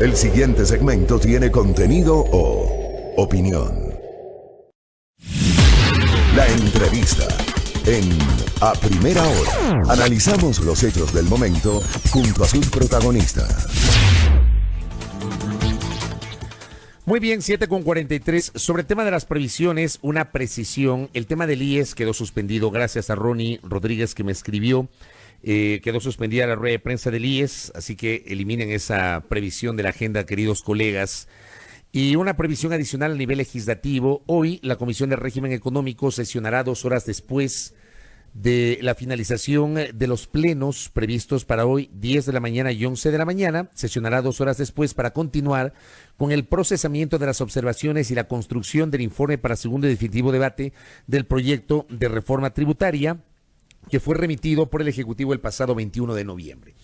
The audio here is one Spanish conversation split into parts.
El siguiente segmento tiene contenido o opinión. La entrevista en A Primera Hora. Analizamos los hechos del momento junto a sus protagonistas. Muy bien, 7:43. Sobre el tema de las previsiones, una precisión. El tema del IES quedó suspendido gracias a Ronnie Rodríguez que me escribió. Quedó suspendida la rueda de prensa del IES, así que eliminen esa previsión de la agenda, queridos colegas. Y una previsión adicional a nivel legislativo. Hoy la Comisión de Régimen Económico sesionará 2 horas después de la finalización de los plenos previstos para hoy, 10 de la mañana y 11 de la mañana. Sesionará 2 horas después para continuar con el procesamiento de las observaciones y la construcción del informe para segundo y definitivo debate del proyecto de reforma tributaria que fue remitido por el Ejecutivo el pasado 21 de noviembre.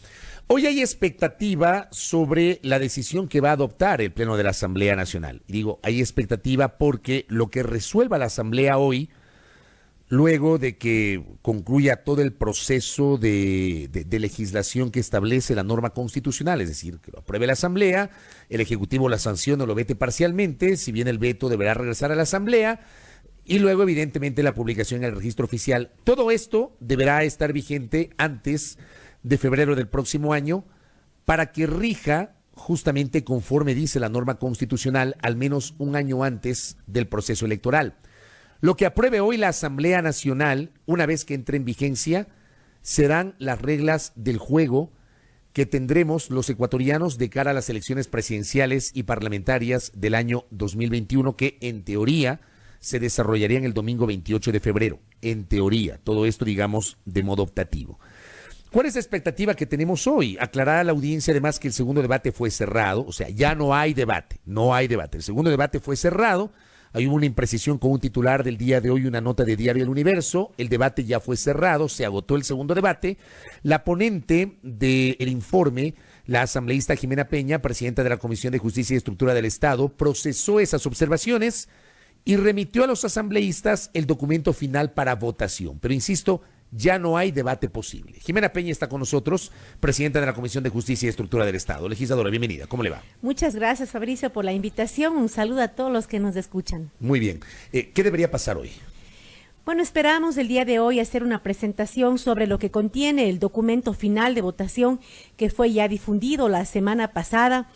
Hoy hay expectativa sobre la decisión que va a adoptar el Pleno de la Asamblea Nacional. Y digo, hay expectativa porque lo que resuelva la Asamblea hoy, luego de que concluya todo el proceso de legislación que establece la norma constitucional, es decir, que lo apruebe la Asamblea, el Ejecutivo la sancione o lo vete parcialmente, si bien el veto deberá regresar a la Asamblea, y luego evidentemente la publicación en el registro oficial. Todo esto deberá estar vigente antes de febrero del próximo año para que rija justamente conforme dice la norma constitucional al menos un año antes del proceso electoral. Lo que apruebe hoy la Asamblea Nacional, una vez que entre en vigencia, serán las reglas del juego que tendremos los ecuatorianos de cara a las elecciones presidenciales y parlamentarias del año 2021, que en teoría se desarrollarían el domingo 28 de febrero. En teoría, todo esto digamos de modo optativo. ¿Cuál es la expectativa que tenemos hoy? Aclarar a la audiencia además que el segundo debate fue cerrado, o sea, ya no hay debate. El segundo debate fue cerrado, hay una imprecisión con un titular del día de hoy, una nota de Diario El Universo, el debate ya fue cerrado, se agotó el segundo debate. La ponente del informe, la asambleísta Jimena Peña, presidenta de la Comisión de Justicia y Estructura del Estado, procesó esas observaciones y remitió a los asambleístas el documento final para votación. Pero insisto, ya no hay debate posible. Jimena Peña está con nosotros, presidenta de la Comisión de Justicia y Estructura del Estado. Legisladora, bienvenida. ¿Cómo le va? Muchas gracias, Fabricio, por la invitación. Un saludo a todos los que nos escuchan. Muy bien. ¿Qué debería pasar hoy? Bueno, esperamos el día de hoy hacer una presentación sobre lo que contiene el documento final de votación que fue ya difundido la semana pasada,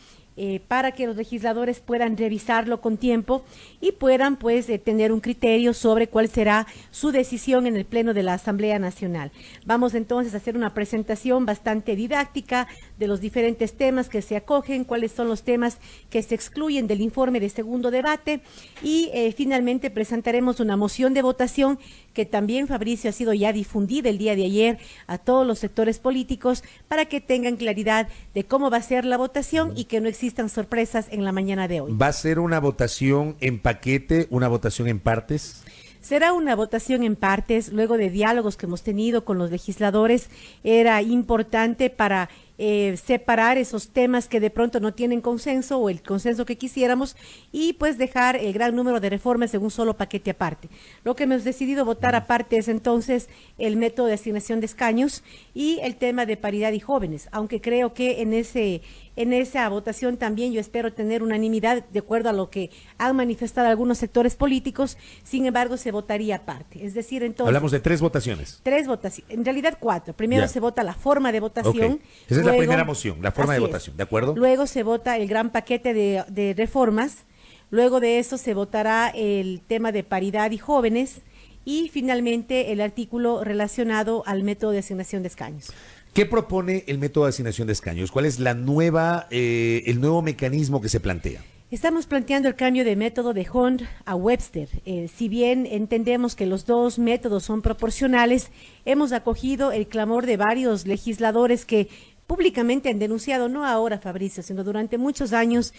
para que los legisladores puedan revisarlo con tiempo y puedan pues tener un criterio sobre cuál será su decisión en el Pleno de la Asamblea Nacional. Vamos entonces a hacer una presentación bastante didáctica de los diferentes temas que se acogen, cuáles son los temas que se excluyen del informe de segundo debate y finalmente presentaremos una moción de votación que también, Fabricio, ha sido ya difundida el día de ayer a todos los sectores políticos para que tengan claridad de cómo va a ser la votación y que no existan sorpresas en la mañana de hoy. ¿Va a ser una votación en paquete, una votación en partes? Será una votación en partes, luego de diálogos que hemos tenido con los legisladores, era importante para separar esos temas que de pronto no tienen consenso o el consenso que quisiéramos y pues dejar el gran número de reformas en un solo paquete aparte. Lo que hemos decidido votar aparte es entonces el método de asignación de escaños y el tema de paridad y jóvenes, aunque creo que en esa votación también yo espero tener unanimidad de acuerdo a lo que han manifestado algunos sectores políticos, sin embargo se votaría aparte. Es decir, entonces... Hablamos de 3 votaciones. 3 votaciones, en realidad 4. Primero se vota la forma de votación. Okay. Esa es la primera moción, la forma de votación, ¿de acuerdo? Luego se vota el gran paquete de reformas, luego de eso se votará el tema de paridad y jóvenes y finalmente el artículo relacionado al método de asignación de escaños. ¿Qué propone el método de asignación de escaños? ¿Cuál es el nuevo mecanismo que se plantea? Estamos planteando el cambio de método de Hunt a Webster. Si bien entendemos que los dos métodos son proporcionales, hemos acogido el clamor de varios legisladores que públicamente han denunciado, no ahora, Fabricio, sino durante muchos años,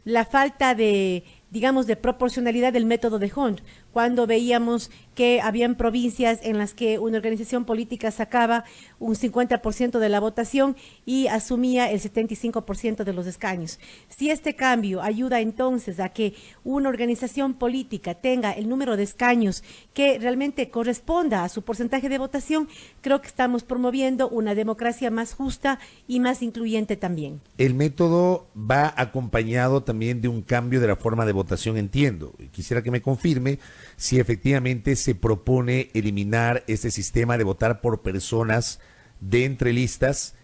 la falta de, digamos, de proporcionalidad del método de Hunt, cuando veíamos que habían provincias en las que una organización política sacaba un 50% de la votación y asumía el 75% de los escaños. Si este cambio ayuda entonces a que una organización política tenga el número de escaños que realmente corresponda a su porcentaje de votación, creo que estamos promoviendo una democracia más justa y más incluyente también. El método va acompañado también de un cambio de la forma de votación, entiendo. Quisiera que me confirme si efectivamente se propone eliminar ese sistema de votar por personas de entre listas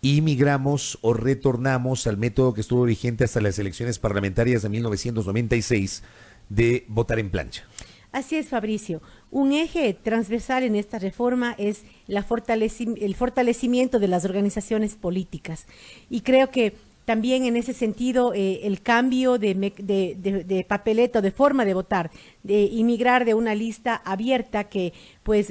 y migramos o retornamos al método que estuvo vigente hasta las elecciones parlamentarias de 1996 de votar en plancha. Así es, Fabricio. Un eje transversal en esta reforma es el fortalecimiento de las organizaciones políticas. Y creo que también en ese sentido el cambio de papeleta, de forma de votar, de inmigrar de una lista abierta que pues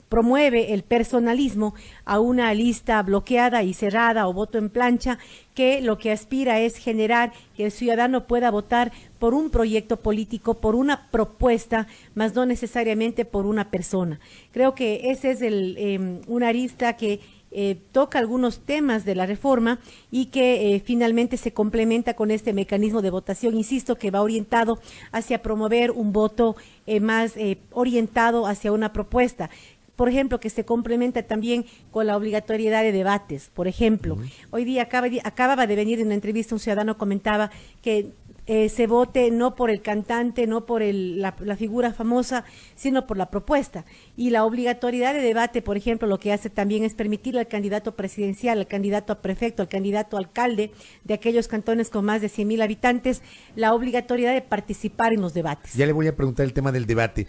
promueve el personalismo a una lista bloqueada y cerrada o voto en plancha, que lo que aspira es generar que el ciudadano pueda votar por un proyecto político, por una propuesta, más no necesariamente por una persona. Creo que ese es una arista que toca algunos temas de la reforma y que finalmente se complementa con este mecanismo de votación, insisto, que va orientado hacia promover un voto más orientado hacia una propuesta. Por ejemplo, que se complementa también con la obligatoriedad de debates. Por ejemplo, hoy día acababa de venir en una entrevista un ciudadano, comentaba que se vote no por el cantante, no por la figura famosa, sino por la propuesta. Y la obligatoriedad de debate, por ejemplo, lo que hace también es permitirle al candidato presidencial, al candidato a prefecto, al candidato a alcalde de aquellos cantones con más de 100,000 habitantes, la obligatoriedad de participar en los debates. Ya le voy a preguntar el tema del debate.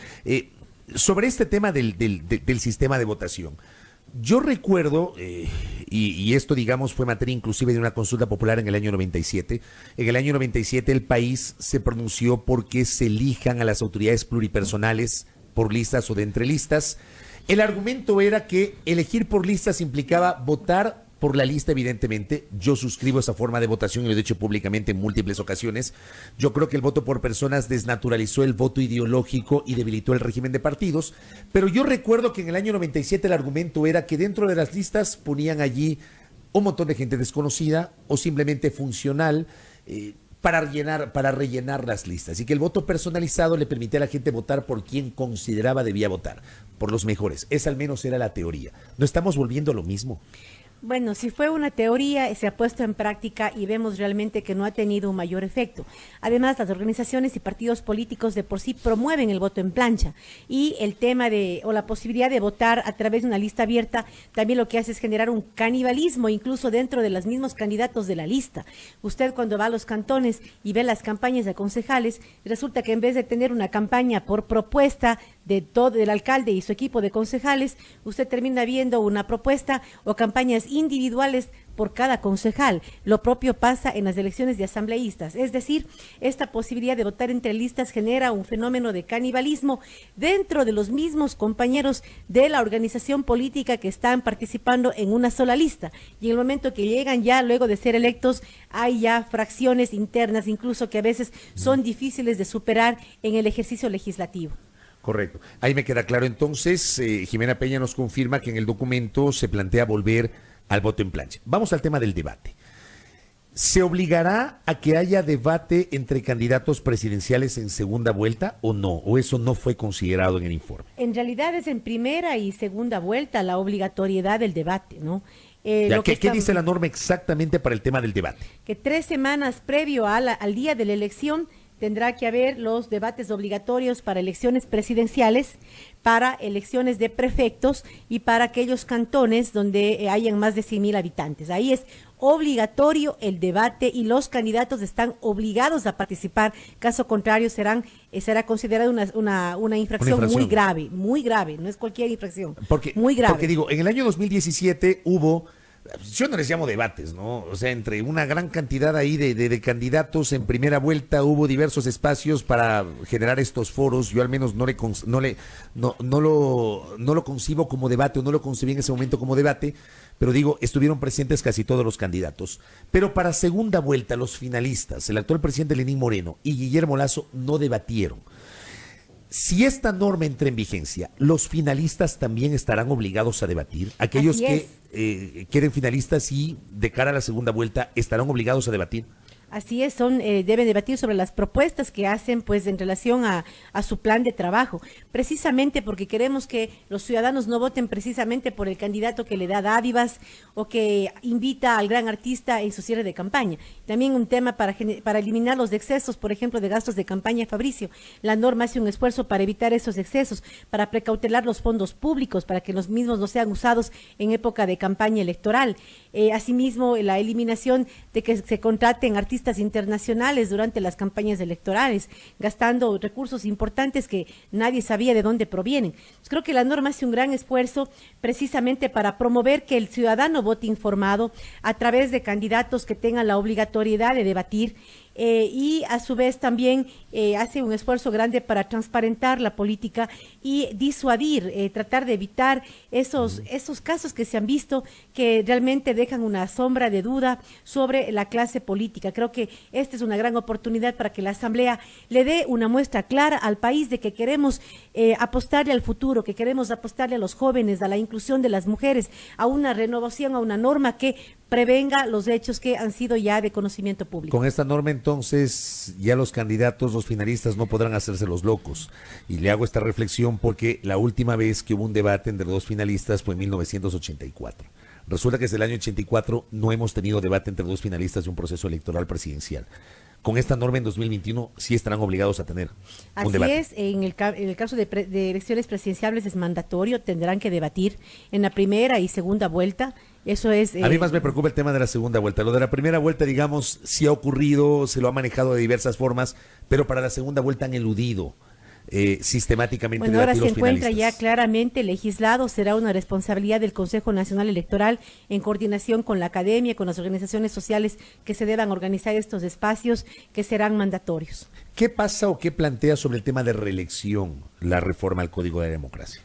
Sobre este tema del sistema de votación. Yo recuerdo, y esto digamos fue materia inclusive de una consulta popular en el año 97, en el año 97 el país se pronunció porque se elijan a las autoridades pluripersonales por listas o de entre listas. El argumento era que elegir por listas implicaba votar por la lista, evidentemente. Yo suscribo esa forma de votación y lo he dicho públicamente en múltiples ocasiones. Yo creo que el voto por personas desnaturalizó el voto ideológico y debilitó el régimen de partidos, pero yo recuerdo que en el año 97 el argumento era que dentro de las listas ponían allí un montón de gente desconocida o simplemente funcional para rellenar las listas, y que el voto personalizado le permitía a la gente votar por quien consideraba debía votar, por los mejores. Esa al menos era la teoría. ¿No estamos volviendo a lo mismo? Bueno, si fue una teoría, se ha puesto en práctica y vemos realmente que no ha tenido un mayor efecto. Además, las organizaciones y partidos políticos de por sí promueven el voto en plancha, y el tema o la posibilidad de votar a través de una lista abierta también lo que hace es generar un canibalismo incluso dentro de los mismos candidatos de la lista. Usted cuando va a los cantones y ve las campañas de concejales, resulta que en vez de tener una campaña por propuesta del alcalde y su equipo de concejales, usted termina viendo una propuesta o campañas individuales por cada concejal. Lo propio pasa en las elecciones de asambleístas. Es decir, esta posibilidad de votar entre listas genera un fenómeno de canibalismo dentro de los mismos compañeros de la organización política que están participando en una sola lista. Y en el momento que llegan ya, luego de ser electos, hay ya fracciones internas, incluso que a veces son difíciles de superar en el ejercicio legislativo. Correcto. Ahí me queda claro. Entonces, Jimena Peña nos confirma que en el documento se plantea volver al voto en plancha. Vamos al tema del debate. ¿Se obligará a que haya debate entre candidatos presidenciales en segunda vuelta o no? ¿O eso no fue considerado en el informe? En realidad es en primera y segunda vuelta la obligatoriedad del debate, ¿no? ¿Qué dice la norma exactamente para el tema del debate? Que 3 semanas previo al día de la elección tendrá que haber los debates obligatorios para elecciones presidenciales, para elecciones de prefectos y para aquellos cantones donde hayan más de 100,000 habitantes. Ahí es obligatorio el debate y los candidatos están obligados a participar. Caso contrario, será considerada una infracción muy grave, no es cualquier infracción, muy grave. Porque digo, en el año 2017 hubo... Yo no les llamo debates, ¿no? O sea, entre una gran cantidad ahí de candidatos en primera vuelta hubo diversos espacios para generar estos foros. Yo al menos no lo concibo como debate, o no lo concebí en ese momento como debate, pero digo, estuvieron presentes casi todos los candidatos. Pero para segunda vuelta, los finalistas, el actual presidente Lenín Moreno y Guillermo Lasso, no debatieron. Si esta norma entra en vigencia, ¿los finalistas también estarán obligados a debatir? Aquellos que quieren finalistas y de cara a la segunda vuelta estarán obligados a debatir. Así es, deben debatir sobre las propuestas que hacen pues en relación a su plan de trabajo, precisamente porque queremos que los ciudadanos no voten precisamente por el candidato que le da dádivas o que invita al gran artista en su cierre de campaña. También un tema para eliminar los excesos, por ejemplo, de gastos de campaña, Fabricio. La norma hace un esfuerzo para evitar esos excesos, para precautelar los fondos públicos, para que los mismos no sean usados en época de campaña electoral. Asimismo, la eliminación de que se contraten artistas internacionales durante las campañas electorales, gastando recursos importantes que nadie sabía de dónde provienen. Creo que la norma hace un gran esfuerzo precisamente para promover que el ciudadano vote informado a través de candidatos que tengan la obligatoriedad de debatir y a su vez también hace un esfuerzo grande para transparentar la política y disuadir, tratar de evitar esos casos que se han visto que realmente dejan una sombra de duda sobre la clase política. Creo que esta es una gran oportunidad para que la Asamblea le dé una muestra clara al país de que queremos apostarle al futuro, que queremos apostarle a los jóvenes, a la inclusión de las mujeres, a una renovación, a una norma que prevenga los hechos que han sido ya de conocimiento público. Con esta norma entonces ya los candidatos, los finalistas no podrán hacerse los locos. Y le hago esta reflexión porque la última vez que hubo un debate entre dos finalistas fue en 1984. Resulta que desde el año 84 no hemos tenido debate entre dos finalistas de un proceso electoral presidencial. Con esta norma en 2021 sí estarán obligados a tener un debate. Así es, en el caso de elecciones presidenciales es mandatorio, tendrán que debatir en la primera y segunda vuelta. Eso es. A mí más me preocupa el tema de la segunda vuelta. Lo de la primera vuelta, digamos, sí ha ocurrido, se lo ha manejado de diversas formas, pero para la segunda vuelta han eludido sistemáticamente. Bueno, ahora se los encuentra finalistas. ya claramente legislado, será una responsabilidad del Consejo Nacional Electoral en coordinación con la academia, con las organizaciones sociales que se deban organizar estos espacios que serán mandatorios. ¿Qué pasa o qué plantea sobre el tema de reelección la reforma al Código de Democracia?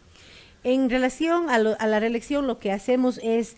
En relación a la reelección, lo que hacemos es,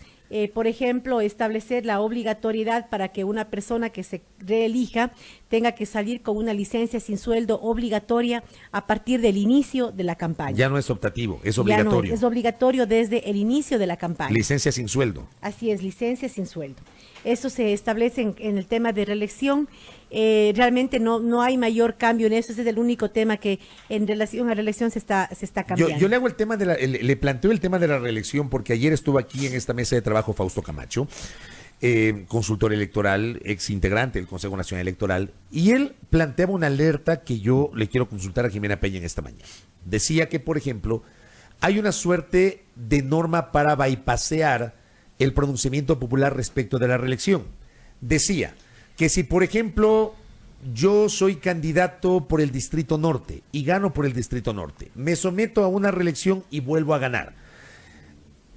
por ejemplo, establecer la obligatoriedad para que una persona que se reelija tenga que salir con una licencia sin sueldo obligatoria a partir del inicio de la campaña. Ya no es optativo, es obligatorio. Es obligatorio desde el inicio de la campaña. Licencia sin sueldo. Así es, licencia sin sueldo. Eso se establece en el tema de reelección. Realmente no hay mayor cambio en eso. Ese es el único tema que en relación a reelección se está cambiando. Yo le hago el tema le planteo el tema de la reelección porque ayer estuvo aquí en esta mesa de trabajo Fausto Camacho, consultor electoral, ex integrante del Consejo Nacional Electoral, y él planteaba una alerta que yo le quiero consultar a Jimena Peña en esta mañana. Decía que, por ejemplo, hay una suerte de norma para bypassear el pronunciamiento popular respecto de la reelección. Decía que si, por ejemplo, yo soy candidato por el Distrito Norte y gano por el Distrito Norte, me someto a una reelección y vuelvo a ganar,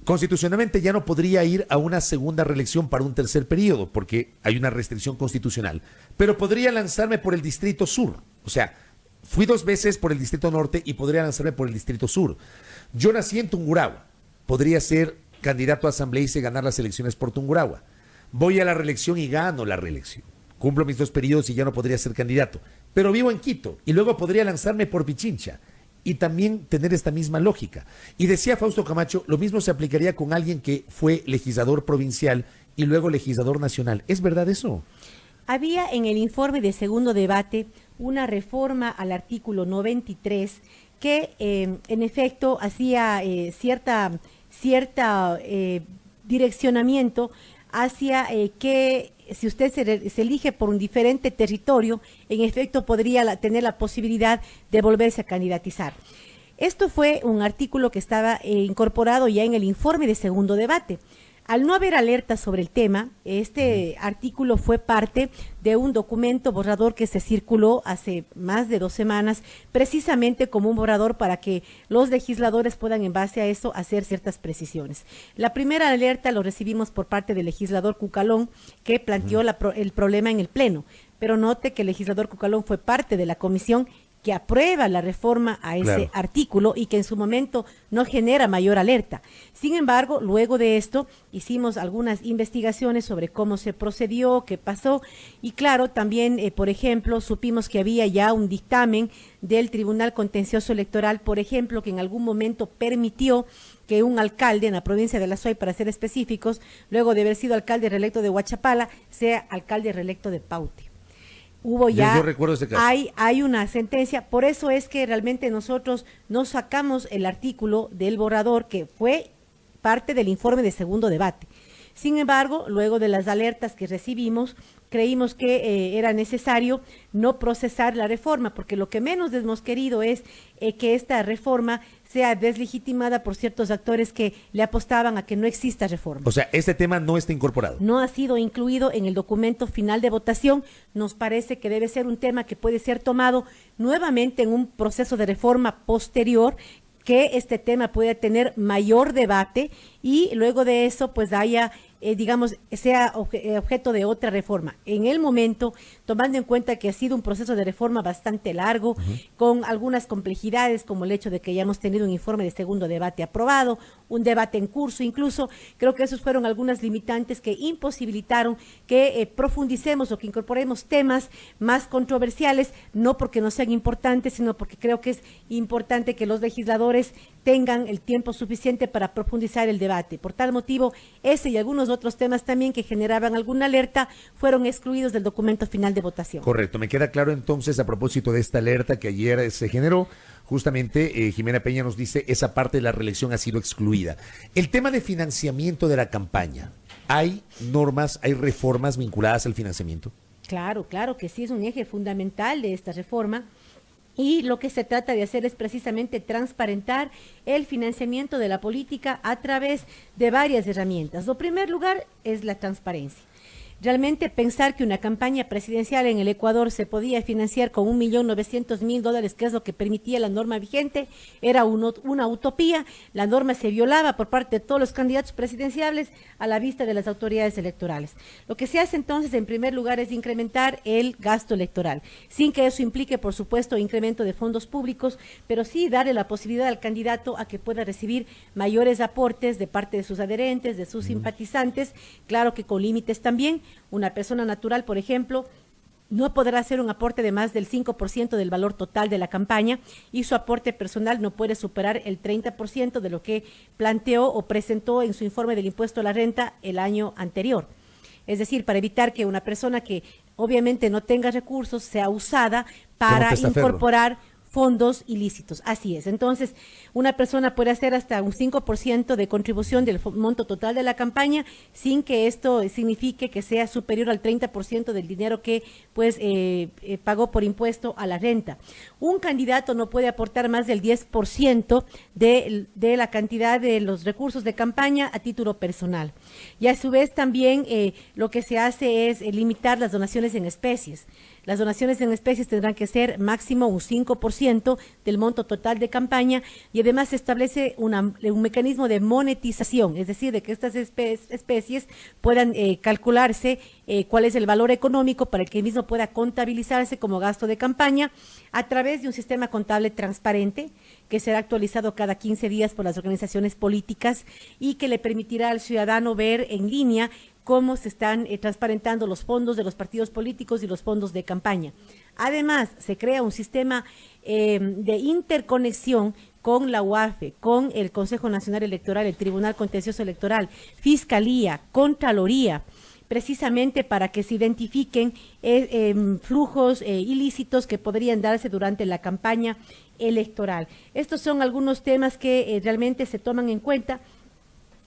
constitucionalmente ya no podría ir a una segunda reelección para un tercer periodo, porque hay una restricción constitucional, pero podría lanzarme por el Distrito Sur. O sea, fui 2 veces por el Distrito Norte y podría lanzarme por el Distrito Sur. Yo nací en Tungurahua, podría ser candidato a asambleísta y ganar las elecciones por Tungurahua. Voy a la reelección y gano la reelección. Cumplo mis 2 periodos y ya no podría ser candidato. Pero vivo en Quito y luego podría lanzarme por Pichincha y también tener esta misma lógica. Y decía Fausto Camacho, lo mismo se aplicaría con alguien que fue legislador provincial y luego legislador nacional. ¿Es verdad eso? Había en el informe de segundo debate una reforma al artículo 93 que en efecto hacía cierta direccionamiento hacia que si usted se elige por un diferente territorio, en efecto podría tener la posibilidad de volverse a candidatizar. Esto fue un artículo que estaba incorporado ya en el informe de segundo debate. Al no haber alerta sobre el tema, este artículo fue parte de un documento borrador que se circuló hace más de 2 semanas, precisamente como un borrador para que los legisladores puedan en base a eso hacer ciertas precisiones. La primera alerta lo recibimos por parte del legislador Cucalón, que planteó el problema en el Pleno, pero note que el legislador Cucalón fue parte de la comisión que aprueba la reforma a ese artículo y que en su momento no genera mayor alerta. Sin embargo, luego de esto hicimos algunas investigaciones sobre cómo se procedió, qué pasó y claro, también, por ejemplo, supimos que había ya un dictamen del Tribunal Contencioso Electoral, por ejemplo, que en algún momento permitió que un alcalde en la provincia de La Suay, para ser específicos, luego de haber sido alcalde reelecto de Huachapala, sea alcalde reelecto de Paute. Hubo ya, yo recuerdo ese caso. Hay una sentencia, por eso es que realmente nosotros no sacamos el artículo del borrador que fue parte del informe de segundo debate. Sin embargo, luego de las alertas que recibimos, creímos que era necesario no procesar la reforma, porque lo que menos hemos querido es que esta reforma sea deslegitimada por ciertos actores que le apostaban a que no exista reforma. O sea, este tema no está incorporado. No ha sido incluido en el documento final de votación. Nos parece que debe ser un tema que puede ser tomado nuevamente en un proceso de reforma posterior, que este tema pueda tener mayor debate y luego de eso pues haya, sea objeto de otra reforma. En el momento, tomando en cuenta que ha sido un proceso de reforma bastante largo, con algunas complejidades como el hecho de que ya hemos tenido un informe de segundo debate aprobado, un debate en curso incluso, creo que esos fueron algunas limitantes que imposibilitaron que profundicemos o que incorporemos temas más controversiales, no porque no sean importantes, sino porque creo que es importante que los legisladores tengan el tiempo suficiente para profundizar el debate. Por tal motivo, ese y algunos otros temas también que generaban alguna alerta fueron excluidos del documento final de votación. Correcto, me queda claro entonces a propósito de esta alerta que ayer se generó, justamente Jimena Peña nos dice esa parte de la reelección ha sido excluida. El tema de financiamiento de la campaña, ¿hay normas, hay reformas vinculadas al financiamiento? Claro, claro que sí, es un eje fundamental de esta reforma. Y lo que se trata de hacer es precisamente transparentar el financiamiento de la política a través de varias herramientas. Lo primer lugar es la transparencia. Realmente pensar que una campaña presidencial en el Ecuador se podía financiar con $1.900.000, que es lo que permitía la norma vigente, era una utopía. La norma se violaba por parte de todos los candidatos presidenciales a la vista de las autoridades electorales. Lo que se hace entonces, en primer lugar, es incrementar el gasto electoral, sin que eso implique, por supuesto, incremento de fondos públicos, pero sí darle la posibilidad al candidato a que pueda recibir mayores aportes de parte de sus adherentes, de sus simpatizantes, claro que con límites también. Una persona natural, por ejemplo, no podrá hacer un aporte de más del 5% del valor total de la campaña y su aporte personal no puede superar el 30% de lo que planteó o presentó en su informe del impuesto a la renta el año anterior. Es decir, para evitar que una persona que obviamente no tenga recursos sea usada para incorporar fondos ilícitos. Así es. Entonces, una persona puede hacer hasta un 5% de contribución del monto total de la campaña sin que esto signifique que sea superior al 30% del dinero que pagó por impuesto a la renta. Un candidato no puede aportar más del 10% de la cantidad de los recursos de campaña a título personal. Y a su vez también lo que se hace es limitar las donaciones en especies. Las donaciones en especies tendrán que ser máximo un 5% del monto total de campaña y además se establece un mecanismo de monetización, es decir, de que estas especies puedan calcularse cuál es el valor económico para que el mismo pueda contabilizarse como gasto de campaña a través de un sistema contable transparente que será actualizado cada 15 días por las organizaciones políticas y que le permitirá al ciudadano ver en línea cómo se están transparentando los fondos de los partidos políticos y los fondos de campaña. Además, se crea un sistema de interconexión con la UAFE, con el Consejo Nacional Electoral, el Tribunal Contencioso Electoral, Fiscalía, Contraloría, precisamente para que se identifiquen flujos ilícitos que podrían darse durante la campaña electoral. Estos son algunos temas que realmente se toman en cuenta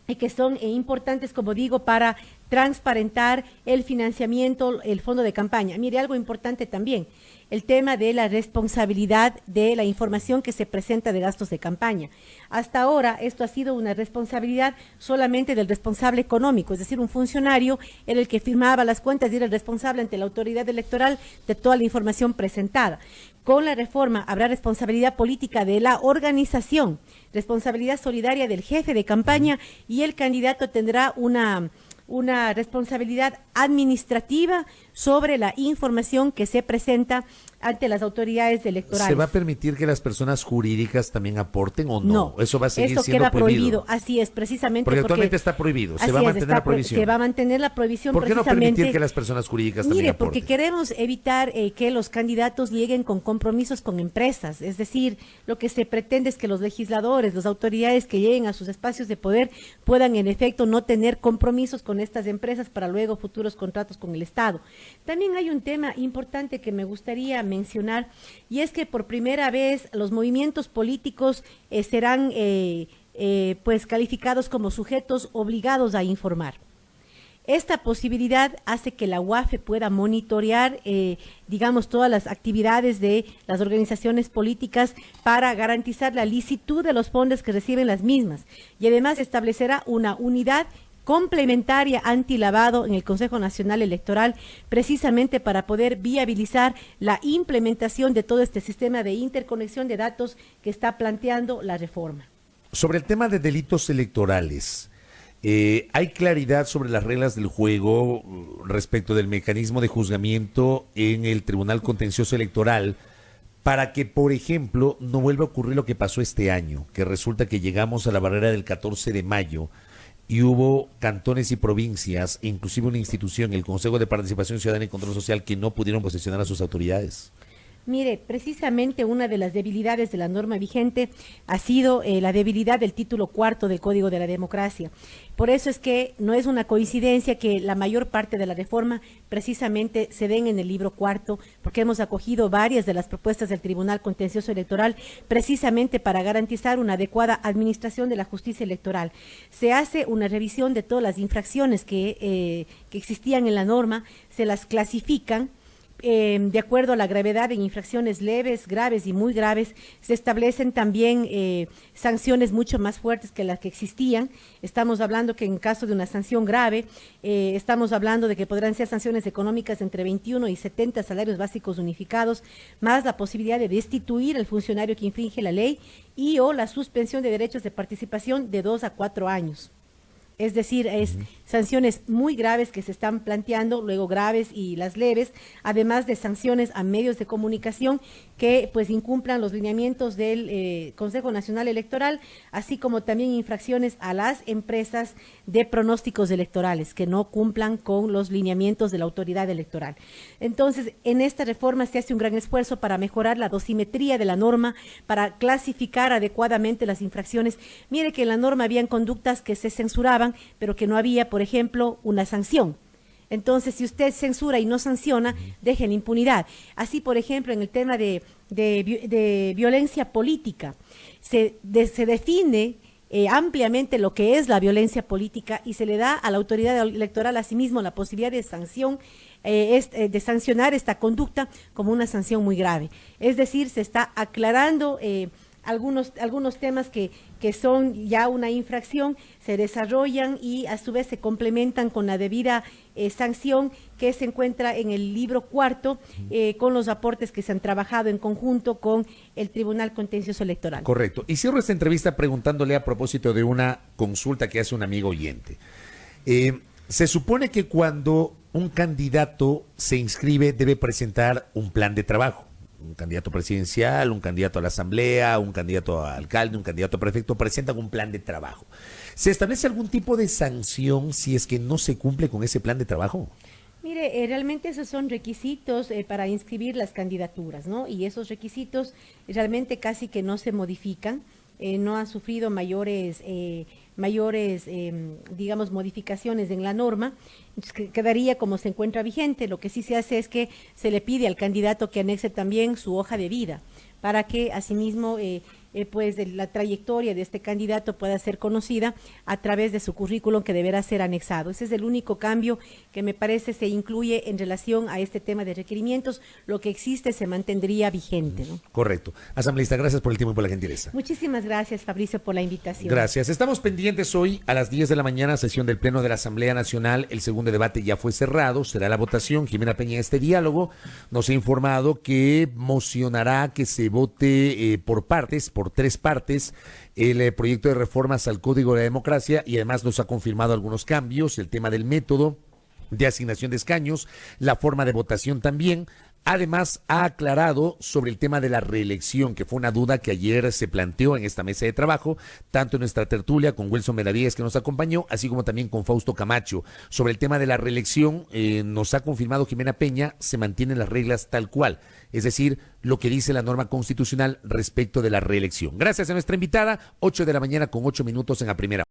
y que son importantes, como digo, para transparentar el financiamiento, el fondo de campaña. Mire, algo importante también, el tema de la responsabilidad de la información que se presenta de gastos de campaña. Hasta ahora esto ha sido una responsabilidad solamente del responsable económico, es decir, un funcionario era el que firmaba las cuentas y era el responsable ante la autoridad electoral de toda la información presentada. Con la reforma habrá responsabilidad política de la organización, responsabilidad solidaria del jefe de campaña y el candidato tendrá una responsabilidad administrativa sobre la información que se presenta ante las autoridades electorales. ¿Se va a permitir que las personas jurídicas también aporten o no? No, eso va a seguir esto siendo queda prohibido. Así es, precisamente porque actualmente está prohibido, se va a mantener la prohibición. Se va a mantener la prohibición. ¿Por qué no permitir que las personas jurídicas también aporten? Porque queremos evitar que los candidatos lleguen con compromisos con empresas, es decir, lo que se pretende es que los legisladores, las autoridades que lleguen a sus espacios de poder puedan en efecto no tener compromisos con estas empresas para luego futuros contratos con el Estado. También hay un tema importante que me gustaría mencionar, y es que por primera vez los movimientos políticos serán pues calificados como sujetos obligados a informar. Esta posibilidad hace que la UAFE pueda monitorear, digamos, todas las actividades de las organizaciones políticas para garantizar la licitud de los fondos que reciben las mismas, y además establecerá una unidad complementaria antilavado en el Consejo Nacional Electoral, precisamente para poder viabilizar la implementación de todo este sistema de interconexión de datos que está planteando la reforma. Sobre el tema de delitos electorales, ¿hay claridad sobre las reglas del juego respecto del mecanismo de juzgamiento en el Tribunal Contencioso Electoral para que, por ejemplo, no vuelva a ocurrir lo que pasó este año, que resulta que llegamos a la barrera del 14 de mayo y hubo cantones y provincias, inclusive una institución, el Consejo de Participación Ciudadana y Control Social, que no pudieron posesionar a sus autoridades? Mire, precisamente una de las debilidades de la norma vigente ha sido la debilidad del título cuarto del Código de la Democracia. Por eso es que no es una coincidencia que la mayor parte de la reforma precisamente se den en el libro cuarto, porque hemos acogido varias de las propuestas del Tribunal Contencioso Electoral precisamente para garantizar una adecuada administración de la justicia electoral. Se hace una revisión de todas las infracciones que existían en la norma, se las clasifican de acuerdo a la gravedad en infracciones leves, graves y muy graves. Se establecen también sanciones mucho más fuertes que las que existían. Estamos hablando que en caso de una sanción grave, estamos hablando de que podrán ser sanciones económicas entre 21 y 70 salarios básicos unificados, más la posibilidad de destituir al funcionario que infringe la ley y o la suspensión de derechos de participación de 2 a 4 años. Es decir, es sanciones muy graves que se están planteando, luego graves y las leves, además de sanciones a medios de comunicación que pues incumplan los lineamientos del Consejo Nacional Electoral, así como también infracciones a las empresas de pronósticos electorales que no cumplan con los lineamientos de la autoridad electoral. Entonces, en esta reforma se hace un gran esfuerzo para mejorar la dosimetría de la norma, para clasificar adecuadamente las infracciones. Mire que en la norma habían conductas que se censuraban, pero que no había, por ejemplo, una sanción. Entonces, si usted censura y no sanciona, deja en impunidad. Así, por ejemplo, en el tema de violencia política, se define ampliamente lo que es la violencia política y se le da a la autoridad electoral asimismo la posibilidad de sanción, de sancionar esta conducta como una sanción muy grave. Es decir, se está aclarando algunos temas que son ya una infracción, se desarrollan y a su vez se complementan con la debida sanción que se encuentra en el libro cuarto, con los aportes que se han trabajado en conjunto con el Tribunal Contencioso Electoral. Correcto. Y cierro esta entrevista preguntándole a propósito de una consulta que hace un amigo oyente. Se supone que cuando un candidato se inscribe debe presentar un plan de trabajo. Un candidato presidencial, un candidato a la asamblea, un candidato a alcalde, un candidato a prefecto, presentan un plan de trabajo. ¿Se establece algún tipo de sanción si es que no se cumple con ese plan de trabajo? Mire, realmente esos son requisitos para inscribir las candidaturas, ¿no? Y esos requisitos realmente casi que no se modifican, no han sufrido mayores digamos, modificaciones en la norma. Entonces, quedaría como se encuentra vigente. Lo que sí se hace es que se le pide al candidato que anexe también su hoja de vida para que asimismo pues la trayectoria de este candidato pueda ser conocida a través de su currículum, que deberá ser anexado. Ese es el único cambio que me parece se incluye en relación a este tema de requerimientos. Lo que existe se mantendría vigente, ¿no? Correcto. Asambleísta, gracias por el tiempo y por la gentileza. Muchísimas gracias, Fabricio, por la invitación. Gracias. Estamos pendientes hoy a las 10 de la mañana, sesión del Pleno de la Asamblea Nacional. El segundo debate ya fue cerrado, será la votación. Jimena Peña, este diálogo nos ha informado que mocionará que se vote por partes, por 3 partes, el proyecto de reformas al Código de la Democracia, y además nos ha confirmado algunos cambios, el tema del método, de asignación de escaños, la forma de votación también. Además, ha aclarado sobre el tema de la reelección, que fue una duda que ayer se planteó en esta mesa de trabajo, tanto en nuestra tertulia con Wilson Benavides, que nos acompañó, así como también con Fausto Camacho. Sobre el tema de la reelección, nos ha confirmado Jimena Peña, se mantienen las reglas tal cual, es decir, lo que dice la norma constitucional respecto de la reelección. Gracias a nuestra invitada, 8 de la mañana con 8 minutos en la primera.